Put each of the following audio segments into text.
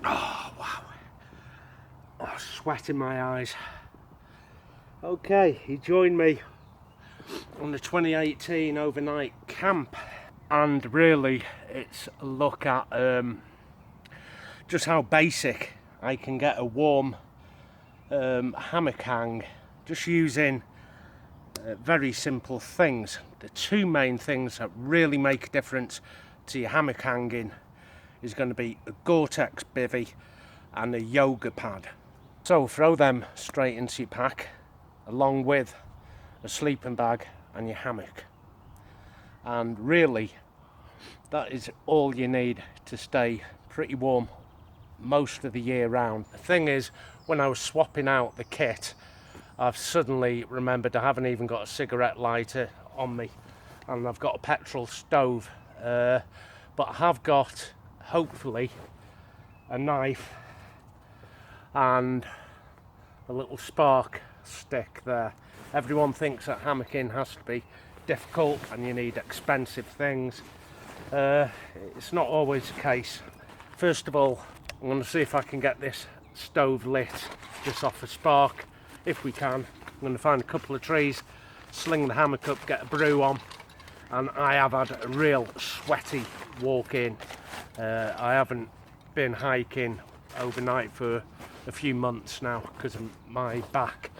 Oh, wow. Oh, sweat in my eyes. Okay, he joined me on the 2018 overnight camp, and really it's a look at just how basic I can get a warm hammock hang just using very simple things. The two main things that really make a difference to your hammock hanging is going to be a Gore-Tex Bivvy and a yoga pad. So throw them straight into your pack along with a sleeping bag and your hammock, and really that is all you need to stay pretty warm most of the year round. The thing is, when I was swapping out the kit, I've suddenly remembered I haven't even got a cigarette lighter on me, and I've got a petrol stove, but I have got, hopefully, a knife and a little spark stick there. Everyone thinks that hammocking has to be difficult and you need expensive things. It's not always the case. First of all, I'm going to see if I can get this stove lit just off a spark. If we can, I'm going to find a couple of trees, sling the hammock up, get a brew on, and I have had a real sweaty walk in. I haven't been hiking overnight for a few months now because of my back.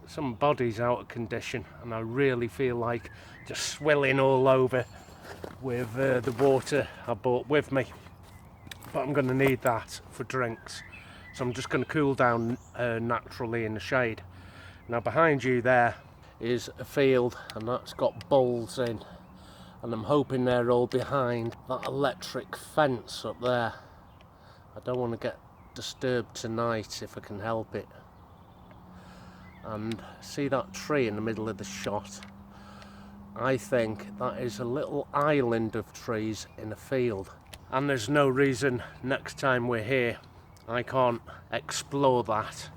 Some body's out of condition, and I really feel like just swilling all over with the water I brought with me. But I'm going to need that for drinks, so I'm just going to cool down naturally in the shade. Now behind you there is a field, and that's got bulls in, and I'm hoping they're all behind that electric fence up there. I don't want to get disturbed tonight if I can help it. And see that tree in the middle of the shot? I think that is a little island of trees in a field, and there's no reason next time we're here I can't explore that.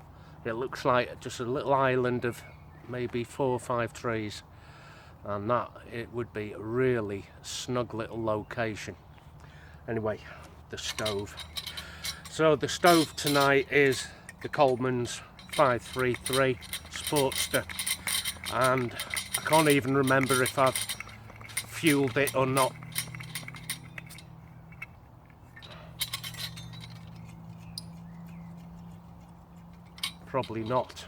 It looks like just a little island of maybe 4 or 5 trees, and that it would be a really snug little location. Anyway, the stove. So the stove tonight is the Coleman's 533 Sportster, and I can't even remember if I've fueled it or not. Probably not.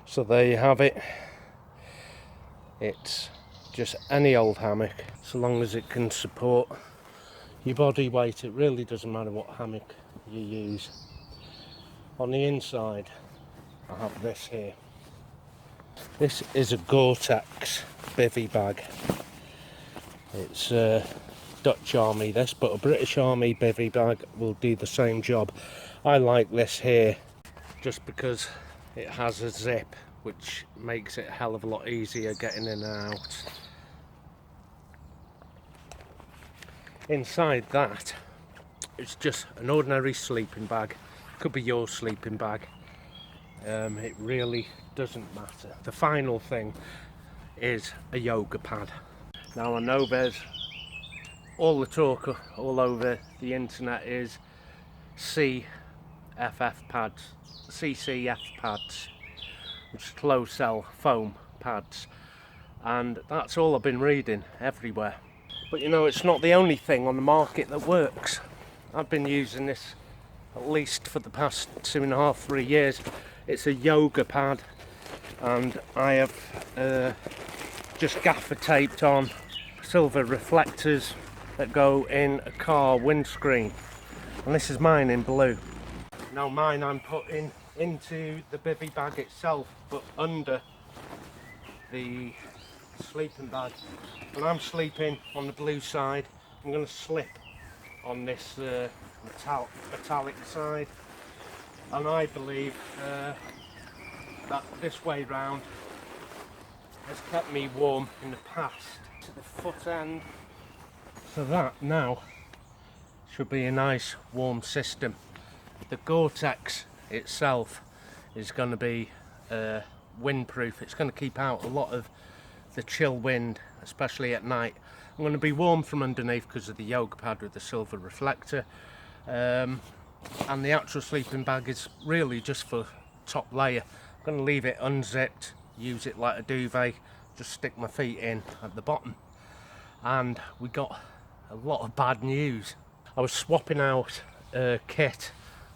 So there you have it. It's just any old hammock, so long as it can support your body weight. It really doesn't matter what hammock you use. On the inside I have this here. This is a Gore-Tex Bivvy bag. It's Dutch Army this, but a British Army bivvy bag will do the same job. I like this here just because it has a zip, which makes it a hell of a lot easier getting in and out. Inside that, it's just an ordinary sleeping bag. Could be your sleeping bag. It really doesn't matter. The final thing is a yoga pad. Now I know there's all the talk all over the internet is CCF pads, which is closed cell foam pads, and that's all I've been reading everywhere. But you know, it's not the only thing on the market that works. I've been using this at least for the past 2.5, 3 years. It's a yoga pad, and I have just gaffer taped on silver reflectors that go in a car windscreen, and this is mine in blue. Now mine I'm putting into the bivvy bag itself, but under the sleeping bag, and I'm sleeping on the blue side. I'm going to slip on this metallic side, and I believe that this way round has kept me warm in the past. To the foot end, so that now should be a nice warm system. The Gore-Tex itself is going to be windproof. It's going to keep out a lot of the chill wind, especially at night. I'm going to be warm from underneath because of the yoga pad with the silver reflector, and the actual sleeping bag is really just for top layer. I'm going to leave it unzipped, use it like a duvet, just stick my feet in at the bottom. And we got a lot of bad news. I was swapping out kit.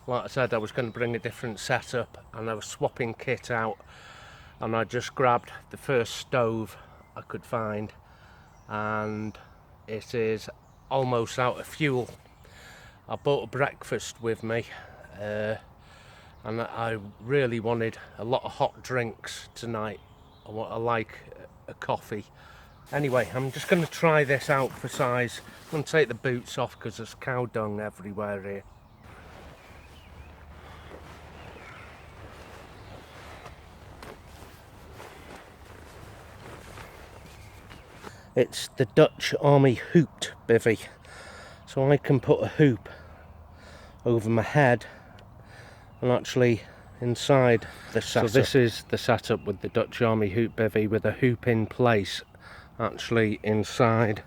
Like I said, I was going to bring a different setup, and I was swapping kit out, and I just grabbed the first stove I could find, and it is almost out of fuel. I bought a breakfast with me, and I really wanted a lot of hot drinks tonight. I like a coffee. Anyway, I'm just going to try this out for size. I'm going to take the boots off because there's cow dung everywhere here. It's the Dutch Army hooped bivvy, so I can put a hoop over my head and actually inside the setup. So this is the setup with the Dutch Army hoop bivvy, with a hoop in place actually inside.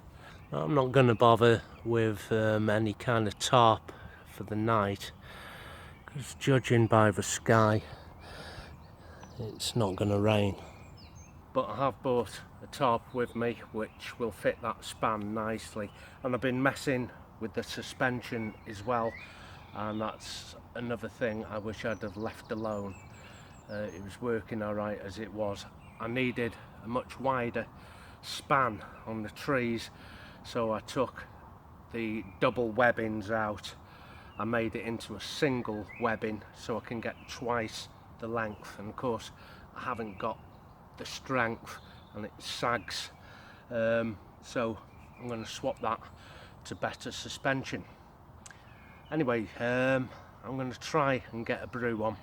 I'm not going to bother with any kind of tarp for the night, because judging by the sky it's not going to rain. But I have bought a tarp with me which will fit that span nicely, and I've been messing with the suspension as well, and that's another thing I wish I'd have left alone. It was working alright as it was. I needed a much wider span on the trees, so I took the double webbings out. I made it into a single webbing so I can get twice the length, and of course I haven't got the strength and it sags, so I'm going to swap that to better suspension. Anyway, I'm going to try and get a brew on.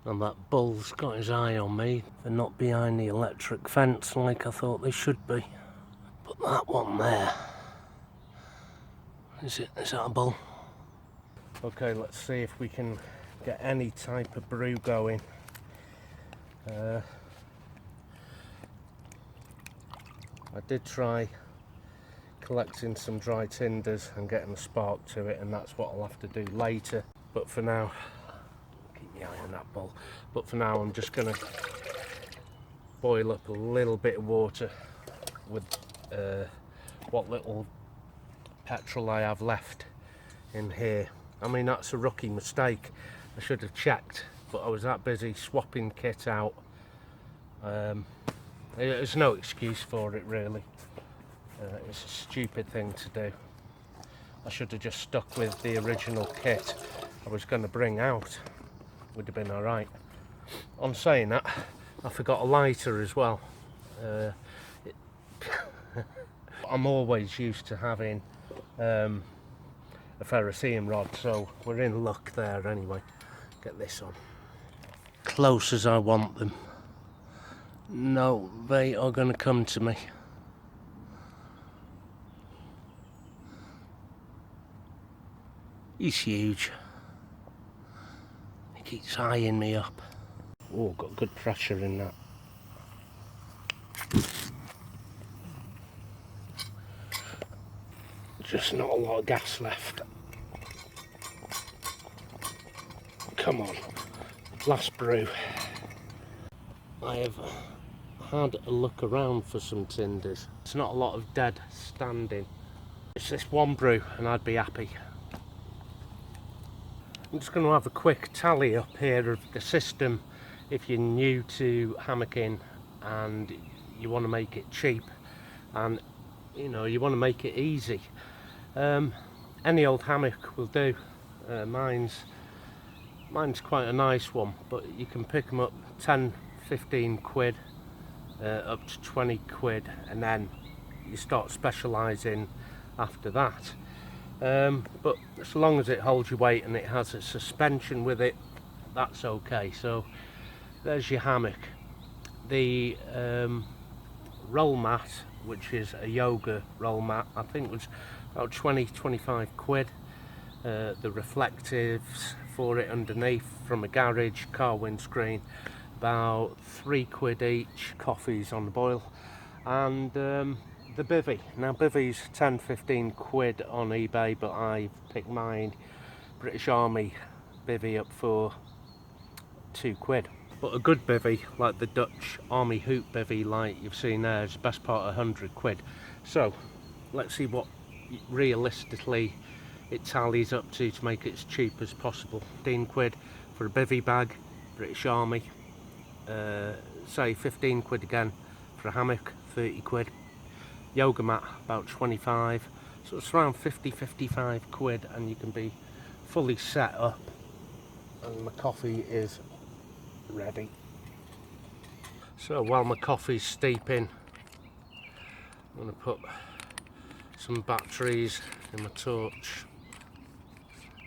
And that bull's got his eye on me. They're not behind the electric fence like I thought they should be. But that one there, is that a bull? Okay, let's see if we can get any type of brew going. I did try collecting some dry tinders and getting a spark to it, and that's what I'll have to do later. But for now, keep my eye on that bull. But for now, I'm just going to boil up a little bit of water with what little petrol I have left in here. I mean, that's a rookie mistake. I should have checked, but I was that busy swapping kit out. There's no excuse for it really. It's a stupid thing to do. I should have just stuck with the original kit I was going to bring out. Would have been alright. On saying that, I forgot a lighter as well. I'm always used to having a ferrocerium rod, so we're in luck there anyway. Get this on. Close as I want them. No, they are going to come to me. He's huge. He keeps eyeing me up. Oh, got good pressure in that. Just not a lot of gas left. Come on, last brew. I have had a look around for some tinders. It's not a lot of dead standing. It's this one brew and I'd be happy. I'm just going to have a quick tally up here of the system if you're new to hammocking and you want to make it cheap and you know you want to make it easy. Any old hammock will do. Mine's quite a nice one, but you can pick them up 10-15 quid up to 20 quid, and then you start specialising after that. But as long as it holds your weight and it has a suspension with it, that's okay. So there's your hammock. The roll mat, which is a yoga roll mat, I think was about 20-25 quid. The reflectives for it underneath from a garage car windscreen, about 3 quid each. Coffees on the boil. And the bivvy. Now bivvy's 10-15 quid on eBay, but I picked mine British Army bivvy up for £2. But a good bivvy, like the Dutch Army hoop bivvy like you've seen there, is the best part of £100. So let's see what realistically it tallies up to make it as cheap as possible. £15 for a bivvy bag, British Army. Say £15 again for a hammock, £30. Yoga mat about 25, so it's around 55 quid, and you can be fully set up. And my coffee is ready. So while my coffee's steeping, I'm going to put some batteries in my torch.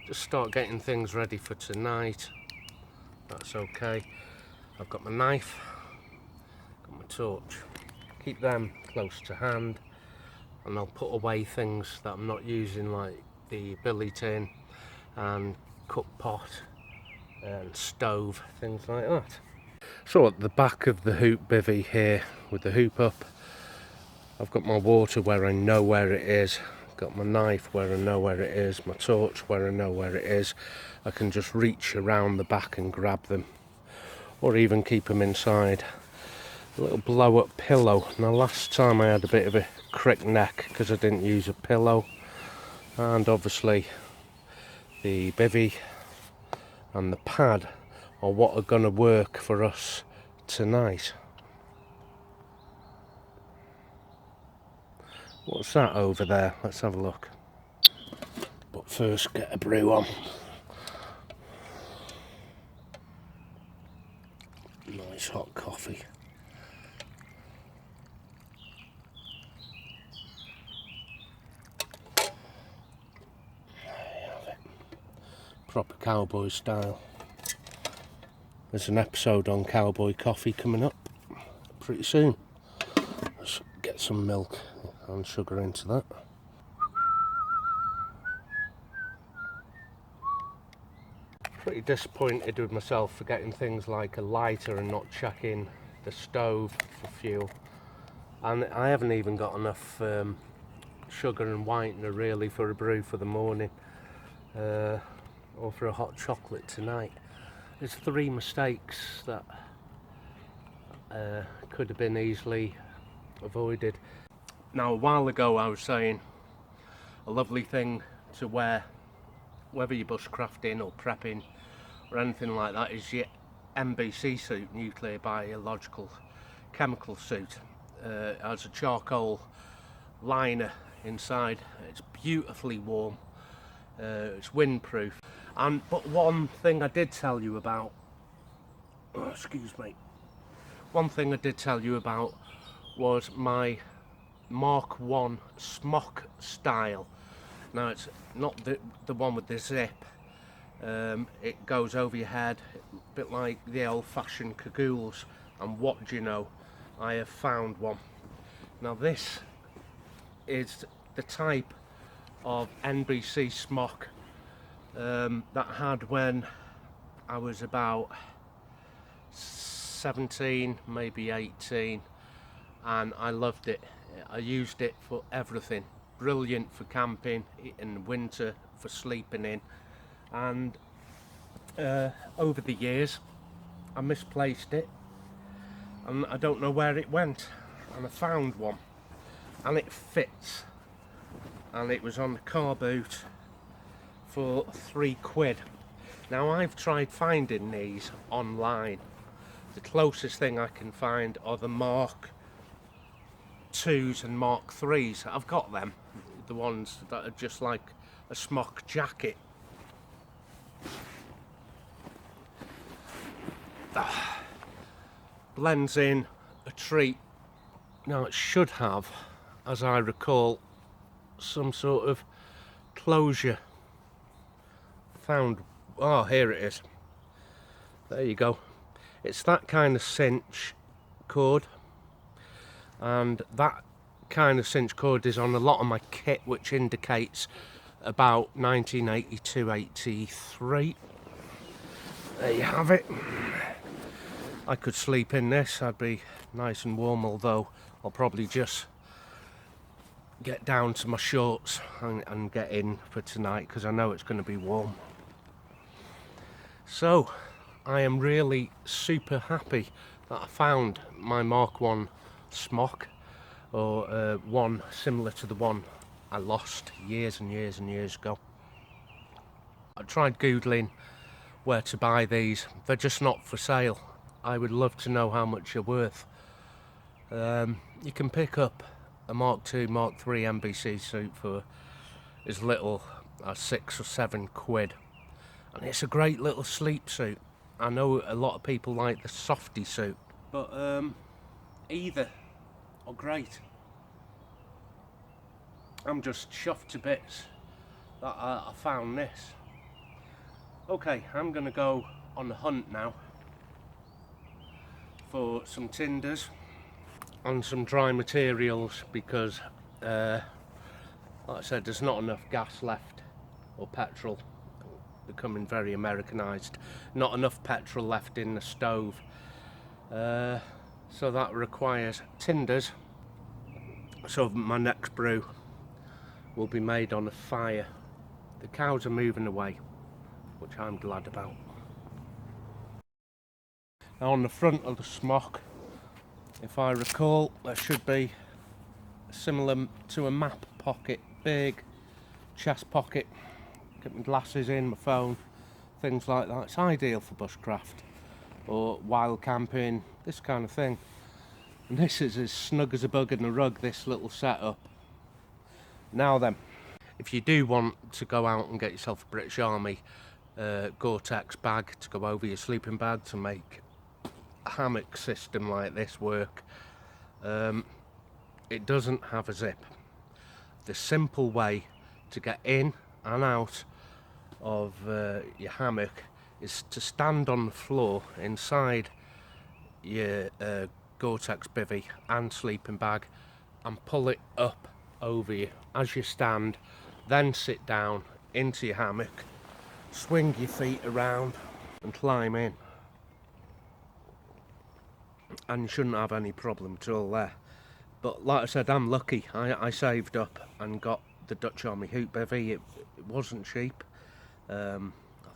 Just start getting things ready for tonight. That's okay. I've got my knife, got my torch. Keep them close to hand, and I'll put away things that I'm not using, like the billy tin and cook pot and stove, things like that. So at the back of the hoop bivvy here, with the hoop up, I've got my water where I know where it is, got my knife where I know where it is, my torch where I know where it is. I can just reach around the back and grab them, or even keep them inside. A little blow up pillow. Now last time I had a bit of a crick neck because I didn't use a pillow, and obviously the bivvy and the pad are what are going to work for us tonight. What's that over there? Let's have a look. But first, get a brew on. Nice hot coffee. Proper cowboy style. There's an episode on cowboy coffee coming up pretty soon. Let's get some milk and sugar into that. Pretty disappointed with myself for getting things like a lighter and not checking the stove for fuel. And I haven't even got enough sugar and whitener really for a brew for the morning. Or for a hot chocolate tonight. There's 3 mistakes that could have been easily avoided. Now a while ago I was saying a lovely thing to wear, whether you're bushcrafting or prepping or anything like that, is your NBC suit, nuclear biological chemical suit. It has a charcoal liner inside. It's beautifully warm. It's windproof. But one thing I did tell you about, one thing I did tell you about was my Mark 1 smock style. Now it's not the one with the zip. It goes over your head, a bit like the old-fashioned cagoules. And what do you know? I have found one. Now this is the type of NBC smock that I had when I was about 17, maybe 18, and I loved it. I used it for everything. Brilliant for camping in winter, for sleeping in. And over the years I misplaced it and I don't know where it went, and I found one and it fits, and it was on the car boot for £3. Now I've tried finding these online. The closest thing I can find are the Mark 2s and Mark 3s. I've got them, the ones that are just like a smock jacket. Blends in a treat. Now it should have, as I recall, some sort of closure. Found, oh, here it is. There you go. It's that kind of cinch cord, and that kind of cinch cord is on a lot of my kit, which indicates about 1982-83. There you have it. I could sleep in this, I'd be nice and warm, although I'll probably just get down to my shorts and get in for tonight because I know it's going to be warm. So I am really super happy that I found my Mark 1 smock, or one similar to the one I lost years and years and years ago. I tried googling where to buy these. They're just not for sale. I would love to know how much you're worth. You can pick up a Mark 2, Mark 3 NBC suit for as little as £6 or £7, and it's a great little sleep suit. I know a lot of people like the softy suit, but either are great. I'm just chuffed to bits that I found this. Okay, I'm gonna go on the hunt now for some tinders and some dry materials, because like I said, there's not enough gas left, or petrol, becoming very Americanized, not enough petrol left in the stove, so that requires tinders. So my next brew will be made on a fire. The cows are moving away, which I'm glad about. Now on the front of the smock, if I recall, there should be similar to a map pocket, big chest pocket. Get my glasses in, my phone, things like that. It's ideal for bushcraft or wild camping, this kind of thing. And this is as snug as a bug in a rug, this little setup. Now then, if you do want to go out and get yourself a British Army Gore-Tex bag to go over your sleeping bag to make a hammock system like this work, it doesn't have a zip. The simple way to get in and out of your hammock is to stand on the floor inside your Gore-Tex Bivvy and sleeping bag and pull it up over you as you stand, then sit down into your hammock, swing your feet around and climb in, and you shouldn't have any problem at all there. But like I said, I'm lucky. I saved up and got the Dutch Army Hoop Bivvy. It wasn't cheap. I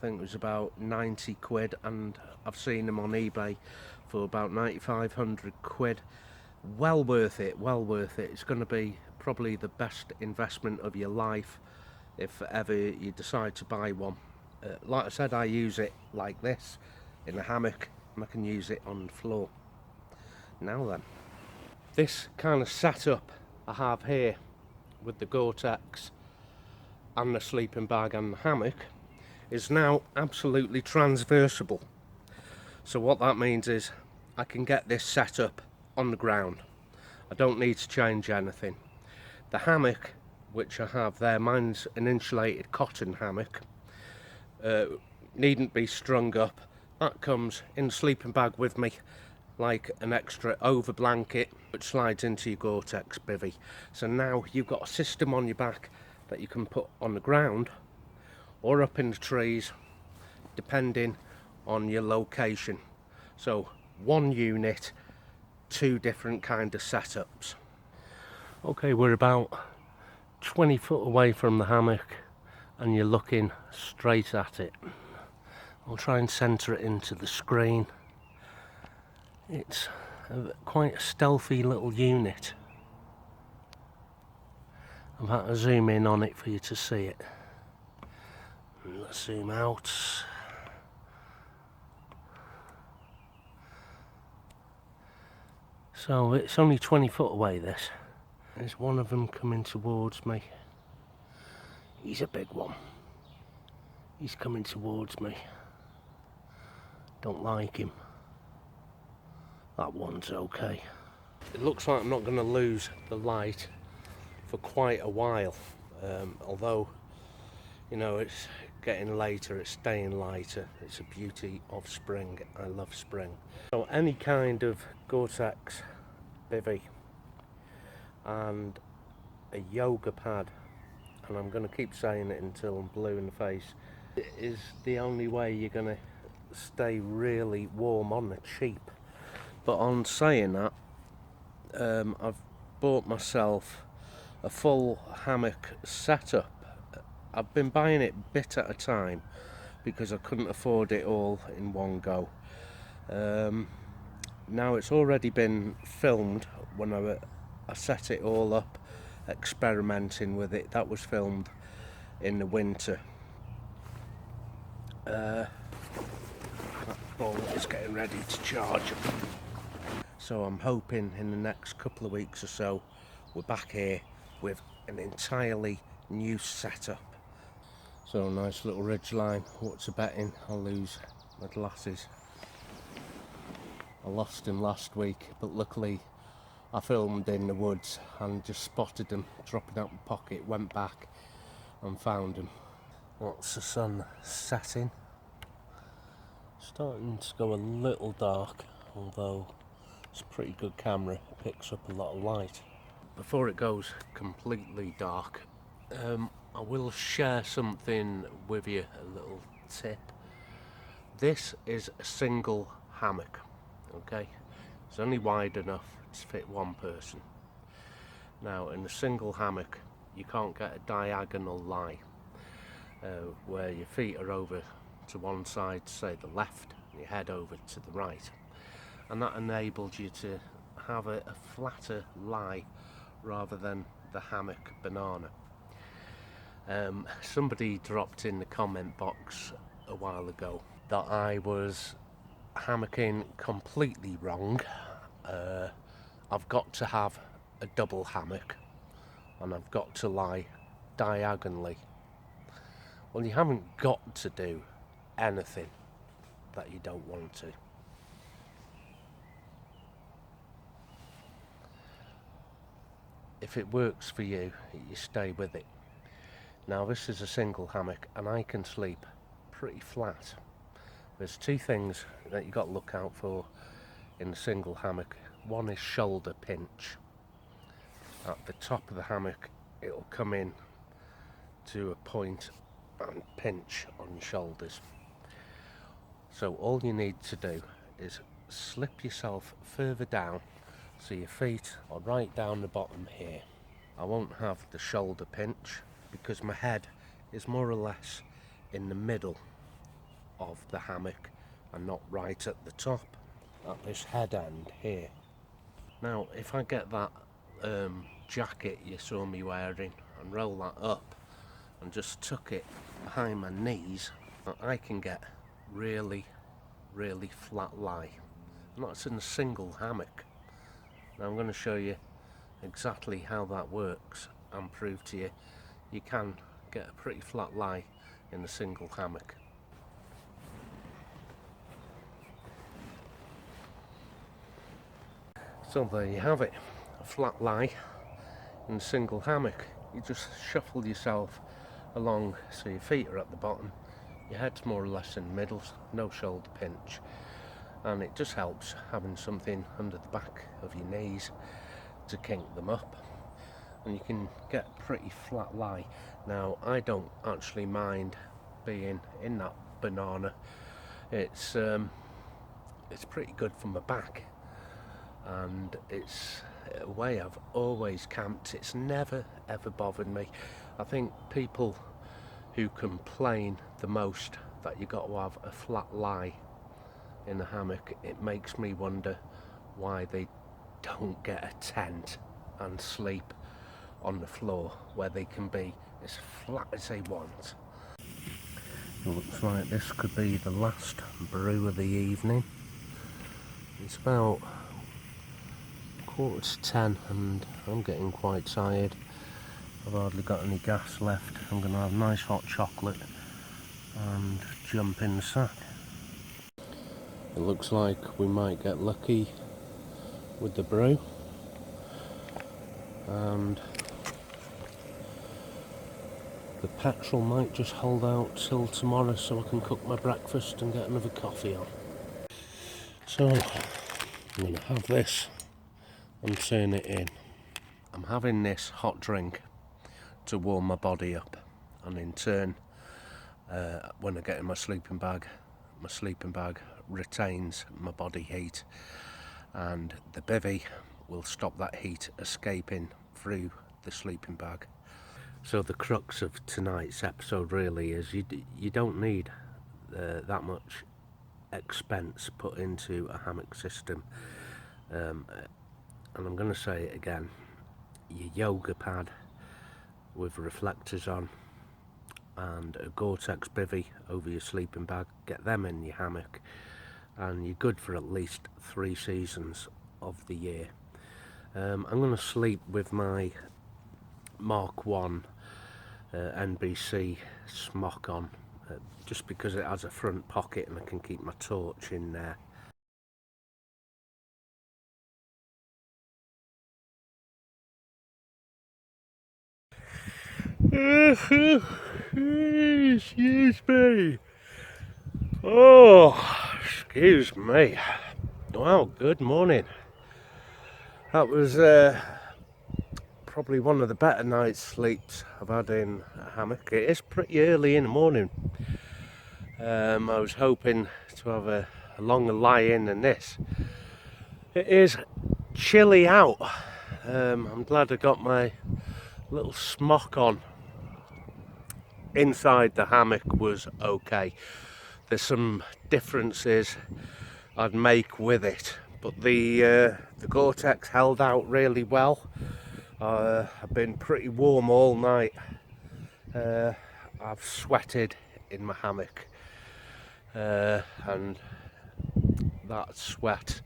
think it was about £90, and I've seen them on eBay for about £9,500. Well worth it, well worth it. It's going to be probably the best investment of your life if ever you decide to buy one. Like I said, I use it like this in a hammock, and I can use it on the floor. Now then, this kind of setup I have here with the Gore-Tex and the sleeping bag and the hammock is now absolutely transversible. So what that means is I can get this set up on the ground. I don't need to change anything. The hammock, which I have there, mine's an insulated cotton hammock, needn't be strung up. That comes in the sleeping bag with me, like an extra over blanket, which slides into your Gore-Tex Bivvy. So now you've got a system on your back that you can put on the ground or up in the trees, depending on your location. So one unit, two different kind of setups. Okay, we're about 20 foot away from the hammock and you're looking straight at it. I'll try and centre it into the screen. It's quite a stealthy little unit. I've had to zoom in on it for you to see it. Let's zoom out. So it's only 20 foot away, this. There's one of them coming towards me. He's a big one. He's coming towards me. Don't like him. That one's okay. It looks like I'm not going to lose the light for quite a while. Although, you know, it's getting later, it's staying lighter. It's a beauty of spring. I love spring. So any kind of Gore-Tex Bivvy and a yoga pad, and I'm going to keep saying it until I'm blue in the face, it is the only way you're going to stay really warm on the cheap. But on saying that, I've bought myself a full hammock setup. I've been buying it bit at a time, because I couldn't afford it all in one go. Now it's already been filmed when I set it all up, experimenting with it. That was filmed in the winter. That ball is getting ready to charge. So I'm hoping in the next couple of weeks or so we're back here with an entirely new setup. So nice little ridge line. What's a betting I'll lose my glasses. I lost him last week, but luckily I filmed in the woods and just spotted them dropping out my pocket, went back and found him. What's the sun setting? Starting to go a little dark, although it's a pretty good camera, it picks up a lot of light. Before it goes completely dark, I will share something with you, a little tip. This is a single hammock, okay? It's only wide enough to fit one person. Now in a single hammock you can't get a diagonal lie where your feet are over to one side, say the left, and your head over to the right, and that enabled you to have a flatter lie rather than the hammock banana. Somebody dropped in the comment box a while ago that I was hammocking completely wrong. I've got to have a double hammock and I've got to lie diagonally. Well, you haven't got to do anything that you don't want to. If it works for you, you stay with it. Now this is a single hammock and I can sleep pretty flat. There's two things that you've got to look out for in a single hammock. One is shoulder pinch. At the top of the hammock it'll come in to a point and pinch on your shoulders. So all you need to do is slip yourself further down so your feet are right down the bottom here. I won't have the shoulder pinch because my head is more or less in the middle of the hammock and not right at the top, at this head end here. Now if I get that jacket you saw me wearing and roll that up and just tuck it behind my knees, I can get really flat lie, and that's in a single hammock. Now I'm going to show you exactly how that works and prove to you you can get a pretty flat lie in a single hammock. So there you have it, a flat lie in a single hammock. You just shuffle yourself along so your feet are at the bottom, your head's more or less in the middle, no shoulder pinch, and it just helps having something under the back of your knees to kink them up, and you can get a pretty flat lie. Now I don't actually mind being in that banana. It's pretty good for my back, and it's a way I've always camped. It's never ever bothered me. I think people who complain the most that you got to have a flat lie in a hammock, it makes me wonder why they don't get a tent and sleep on the floor where they can be as flat as they want. It looks like this could be the last brew of the evening. It's about 9:45 and I'm getting quite tired. I've hardly got any gas left. I'm going to have a nice hot chocolate and jump in the sack. It looks like we might get lucky with the brew, and the petrol might just hold out till tomorrow so I can cook my breakfast and get another coffee on. So I'm going to have this and turn it in. I'm having this hot drink to warm my body up, and in turn when I get in my sleeping bag retains my body heat, and the bivvy will stop that heat escaping through the sleeping bag. So the crux of tonight's episode really is you don't need that much expense put into a hammock system. And I'm going to say it again, your yoga pad with reflectors on and a Gore-Tex Bivvy over your sleeping bag, get them in your hammock and you're good for at least 3 seasons of the year. I'm going to sleep with my Mark 1 NBC smock on, just because it has a front pocket and I can keep my torch in there. Excuse me. Oh, excuse me. Well, good morning. That was probably one of the better night's sleeps I've had in a hammock. It is pretty early in the morning. I was hoping to have a longer lie-in than this. It is chilly out. I'm glad I got my little smock on. Inside the hammock was okay. There's some differences I'd make with it, but the Gore-Tex held out really well. I've been pretty warm all night. I've sweated in my hammock, and that sweat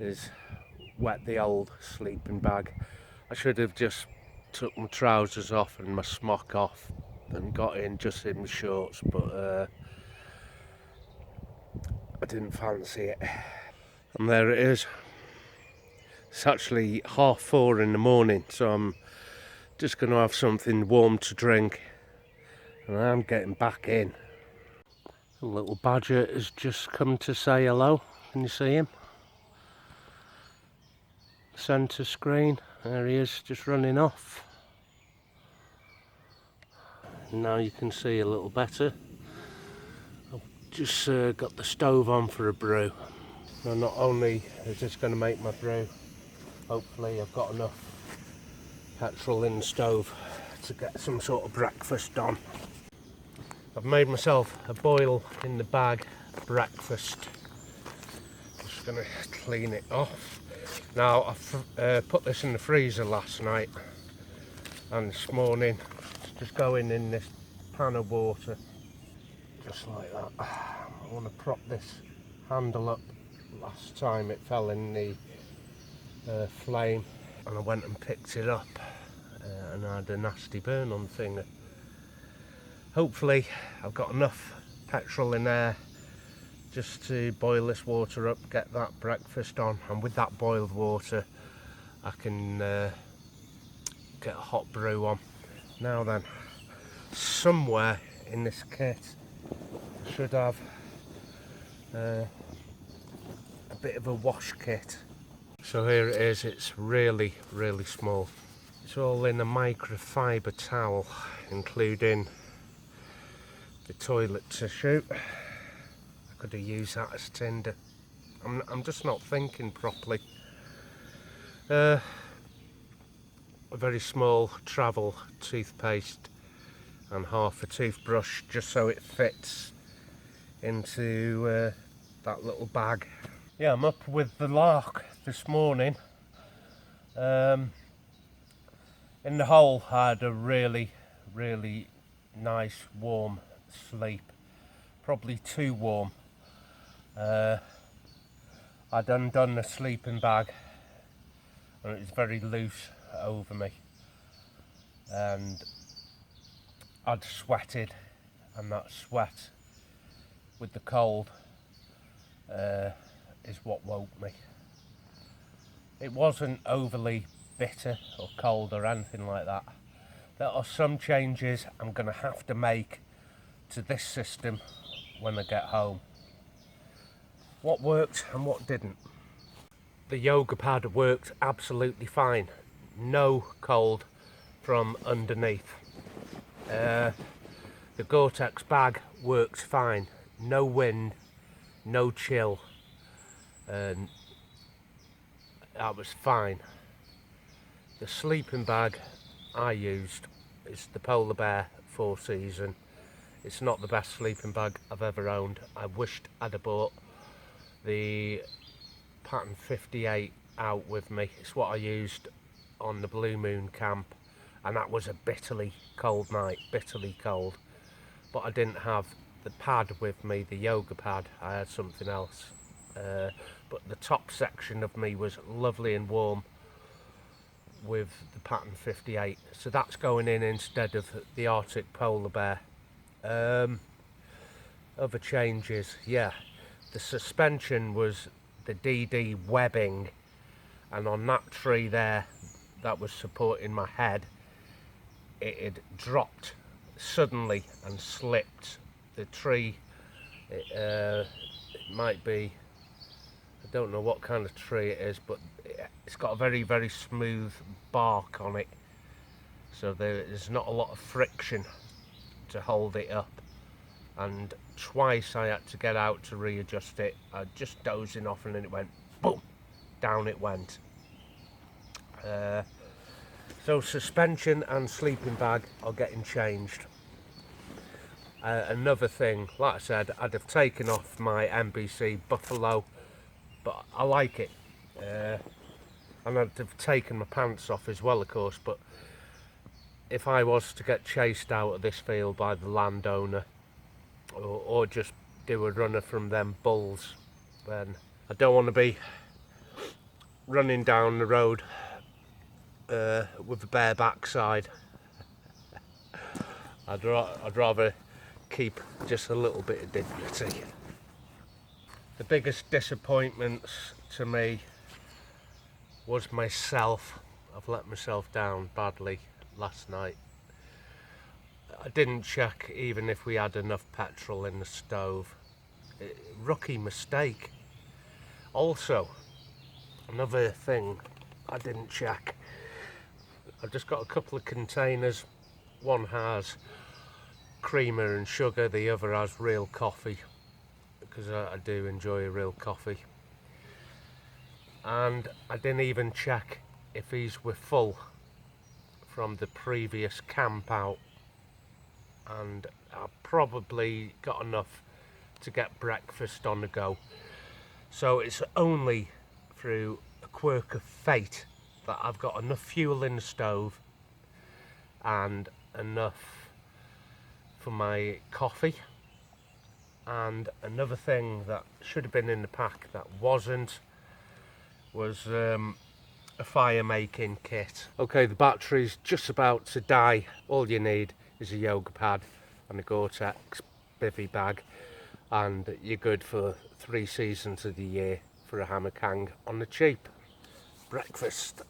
is wet the old sleeping bag. I should have just took my trousers off and my smock off and got in just in my shorts, but I didn't fancy it. And there it is. It's actually 4:30 in the morning, so I'm just going to have something warm to drink and I'm getting back in. The little badger has just come to say hello. Can you see him? Centre screen, there he is, just running off. Now you can see a little better. I've just got the stove on for a brew. Now not only is this going to make my brew, hopefully I've got enough petrol in the stove to get some sort of breakfast on. I've made myself a boil in the bag breakfast. Just going to clean it off. Now I've put this in the freezer last night, and this morning it's just going in this pan of water, just like that. I want to prop this handle up. Last time it fell in the flame and I went and picked it up and I had a nasty burn on the finger. Hopefully I've got enough petrol in there just to boil this water up, get that breakfast on, and with that boiled water I can get a hot brew on. Now then, somewhere in this kit I should have a bit of a wash kit. So here it is, it's really small. It's all in a microfiber towel, including the toilet tissue. I could have used that as tinder. I'm just not thinking properly. A very small travel toothpaste and half a toothbrush, just so it fits into that little bag. Yeah, I'm up with the lark this morning. In the hole I had a really nice warm sleep, probably too warm. I'd undone the sleeping bag and it was very loose over me, and I'd sweated, and that sweat with the cold is what woke me. It wasn't overly bitter or cold or anything like that. There are some changes I'm going to have to make to this system when I get home. What worked and what didn't. The yoga pad worked absolutely fine. No cold from underneath. The Gore-Tex bag works fine. No wind, no chill, and that was fine. The sleeping bag I used is the Polar Bear 4 season. It's not the best sleeping bag I've ever owned. I wished I'd have bought the pattern 58 out with me. It's what I used on the Blue Moon camp, and that was a bitterly cold night, bitterly cold. But I didn't have the pad with me, the yoga pad. I had something else. But the top section of me was lovely and warm with the pattern 58. So that's going in instead of the Arctic polar bear. Other changes, yeah. The suspension was the DD webbing, and on that tree there that was supporting my head, it had dropped suddenly and slipped. The tree, it might be, I don't know what kind of tree it is, but it's got a very, very smooth bark on it, so there's not a lot of friction to hold it up. And twice I had to get out to readjust it. I just dozing off, and then it went boom, down it went. So suspension and sleeping bag are getting changed. Another thing, like I said, I'd have taken off my NBC Buffalo, but I like it. And I'd have taken my pants off as well, of course, but if I was to get chased out of this field by the landowner, or just do a runner from them bulls, then I don't want to be running down the road with a bare backside. I'd rather keep just a little bit of dignity. The biggest disappointments to me was myself. I've let myself down badly last night. I didn't check even if we had enough petrol in the stove. Rookie mistake. Also, another thing I didn't check. I've just got a couple of containers. One has creamer and sugar, the other has real coffee, because I do enjoy a real coffee. And I didn't even check if these were full from the previous camp out, and I probably got enough to get breakfast on the go. So it's only through a quirk of fate that I've got enough fuel in the stove and enough for my coffee. And another thing that should have been in the pack that wasn't was a fire making kit. Okay, the battery's just about to die. All you need is a yoga pad and a Gore-Tex Bivvy bag, and you're good for 3 seasons of the year for a hammock hang on the cheap. Breakfast.